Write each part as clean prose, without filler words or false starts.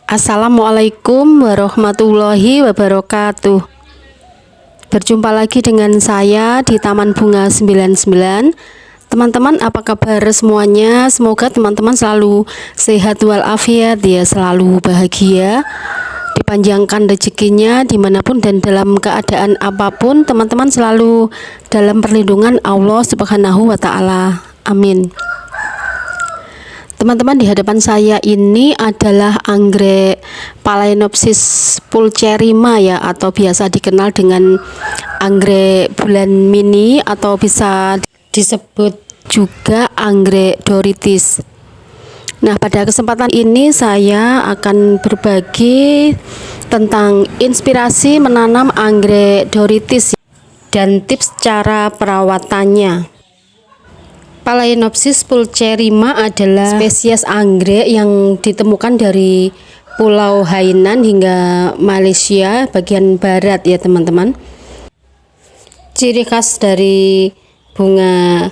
Assalamualaikum warahmatullahi wabarakatuh. Berjumpa lagi dengan saya di Taman Bunga 99. Teman-teman, apa kabar semuanya? Semoga teman-teman selalu sehat walafiat ya, selalu bahagia, dipanjangkan rezekinya dimanapun dan dalam keadaan apapun. Teman-teman selalu dalam perlindungan Allah Subhanahu wa Ta'ala. Amin. Teman-teman, di hadapan saya ini adalah anggrek Phalaenopsis pulcherrima ya, atau biasa dikenal dengan anggrek bulan mini atau bisa disebut juga anggrek Doritis. Nah, pada kesempatan ini saya akan berbagi tentang inspirasi menanam anggrek Doritis dan tips cara perawatannya. Phalaenopsis pulcherrima adalah spesies anggrek yang ditemukan dari Pulau Hainan hingga Malaysia bagian barat ya teman-teman. Ciri khas dari bunga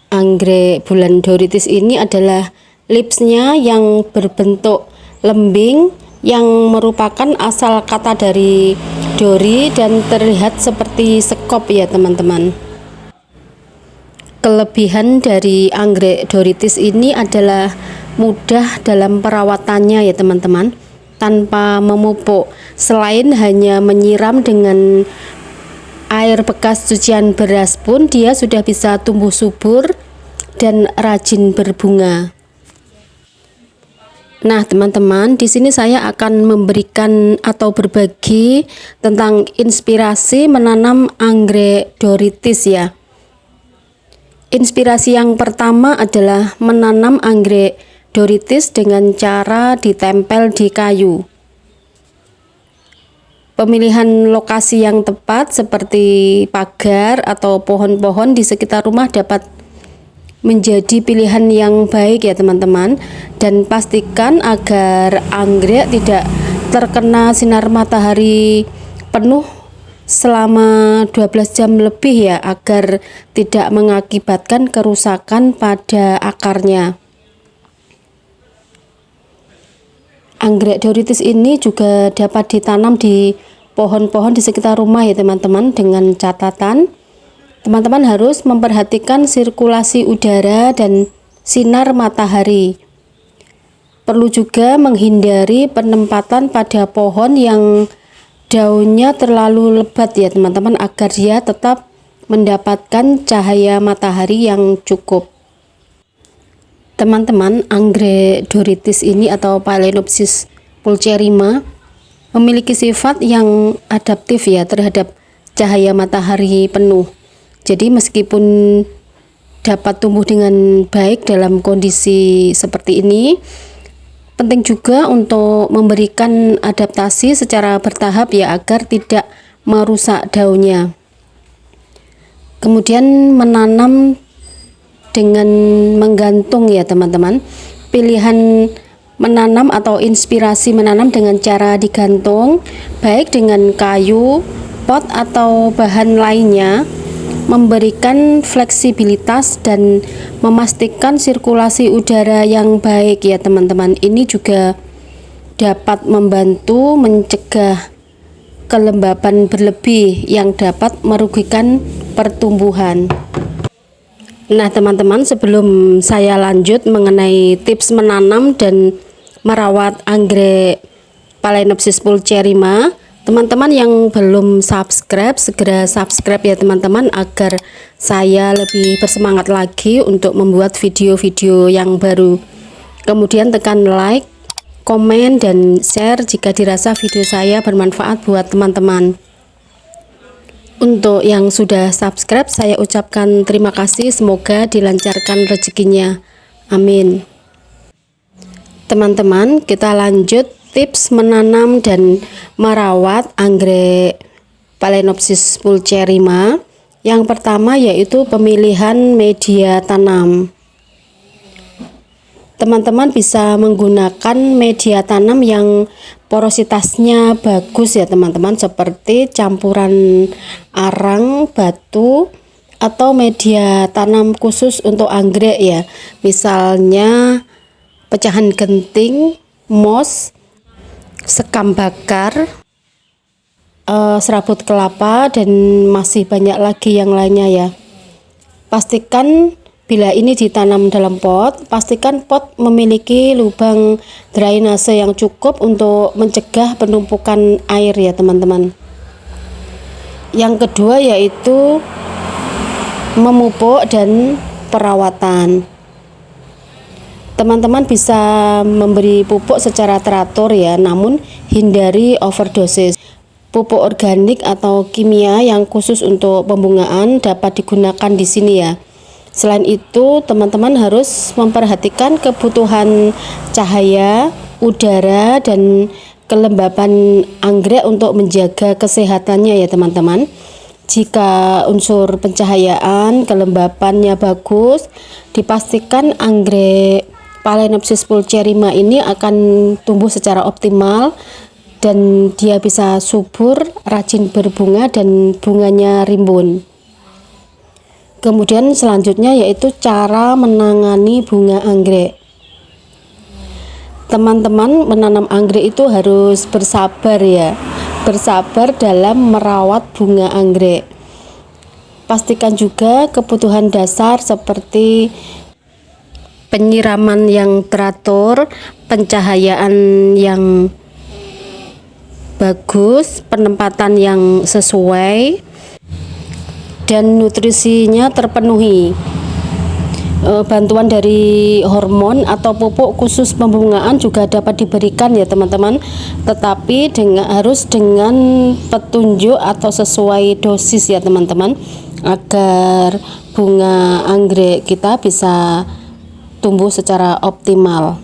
anggrek bulan Doritis ini adalah lipsnya yang berbentuk lembing yang merupakan asal kata dari dori dan terlihat seperti sekop ya teman-teman. Kelebihan dari anggrek Doritis ini adalah mudah dalam perawatannya ya teman-teman, tanpa memupuk. Selain hanya menyiram dengan air bekas cucian beras pun dia sudah bisa tumbuh subur dan rajin berbunga. Nah teman-teman, di sini saya akan memberikan atau berbagi tentang inspirasi menanam anggrek Doritis ya. Inspirasi yang pertama adalah menanam anggrek Doritis dengan cara ditempel di kayu. Pemilihan lokasi yang tepat seperti pagar atau pohon-pohon di sekitar rumah dapat menjadi pilihan yang baik ya teman-teman, dan pastikan agar anggrek tidak terkena sinar matahari penuh selama 12 jam lebih ya, agar tidak mengakibatkan kerusakan pada akarnya. Anggrek Doritis ini juga dapat ditanam di pohon-pohon di sekitar rumah ya teman-teman, dengan catatan teman-teman harus memperhatikan sirkulasi udara dan sinar matahari. Perlu juga menghindari penempatan pada pohon yang daunnya terlalu lebat ya teman-teman, agar dia tetap mendapatkan cahaya matahari yang cukup. Teman-teman, anggrek Doritis ini atau Phalaenopsis pulcherrima memiliki sifat yang adaptif ya terhadap cahaya matahari penuh. Jadi meskipun dapat tumbuh dengan baik dalam kondisi seperti ini, penting juga untuk memberikan adaptasi secara bertahap ya, agar tidak merusak daunnya. Kemudian menanam dengan menggantung ya teman-teman. Pilihan menanam atau inspirasi menanam dengan cara digantung, baik dengan kayu, pot atau bahan lainnya, memberikan fleksibilitas dan memastikan sirkulasi udara yang baik ya teman-teman. Ini juga dapat membantu mencegah kelembapan berlebih yang dapat merugikan pertumbuhan. Nah teman-teman, sebelum saya lanjut mengenai tips menanam dan merawat anggrek Phalaenopsis pulcherrima, teman-teman yang belum subscribe, segera subscribe ya teman-teman, agar saya lebih bersemangat lagi untuk membuat video-video yang baru. Kemudian tekan like, komen, dan share jika dirasa video saya bermanfaat buat teman-teman. Untuk yang sudah subscribe, saya ucapkan terima kasih, semoga dilancarkan rezekinya. Amin. Teman-teman, kita lanjut tips menanam dan merawat anggrek Phalaenopsis pulcherrima. Yang pertama yaitu pemilihan media tanam. Teman-teman bisa menggunakan media tanam yang porositasnya bagus ya teman-teman, seperti campuran arang, batu, atau media tanam khusus untuk anggrek ya, misalnya pecahan genting, moss, sekam bakar, serabut kelapa, dan masih banyak lagi yang lainnya ya. Pastikan bila ini ditanam dalam pot, pastikan pot memiliki lubang drainase yang cukup untuk mencegah penumpukan air ya teman-teman. Yang kedua yaitu memupuk dan perawatan. Teman-teman bisa memberi pupuk secara teratur ya, namun hindari overdosis. Pupuk organik atau kimia yang khusus untuk pembungaan dapat digunakan di sini ya. Selain itu, teman-teman harus memperhatikan kebutuhan cahaya, udara, dan kelembapan anggrek untuk menjaga kesehatannya ya teman-teman. Jika unsur pencahayaan, kelembapannya bagus, dipastikan anggrek Phalaenopsis pulcherrima ini akan tumbuh secara optimal dan dia bisa subur, rajin berbunga, dan bunganya rimbun. Kemudian selanjutnya yaitu cara menangani bunga anggrek. Teman-teman, menanam anggrek itu harus bersabar ya, bersabar dalam merawat bunga anggrek. Pastikan juga kebutuhan dasar seperti penyiraman yang teratur, pencahayaan yang bagus, penempatan yang sesuai, dan nutrisinya terpenuhi. Bantuan dari hormon atau pupuk khusus pembungaan juga dapat diberikan ya teman-teman, tetapi harus dengan petunjuk atau sesuai dosis ya teman-teman, agar bunga anggrek kita bisa tumbuh secara optimal.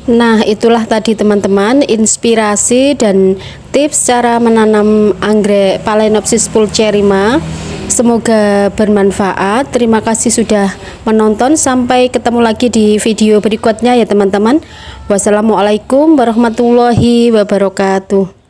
Nah, itulah tadi teman-teman inspirasi dan tips cara menanam anggrek Phalaenopsis pulcherrima. Semoga bermanfaat. Terima kasih sudah menonton. Sampai ketemu lagi di video berikutnya ya teman-teman. Wassalamualaikum warahmatullahi wabarakatuh.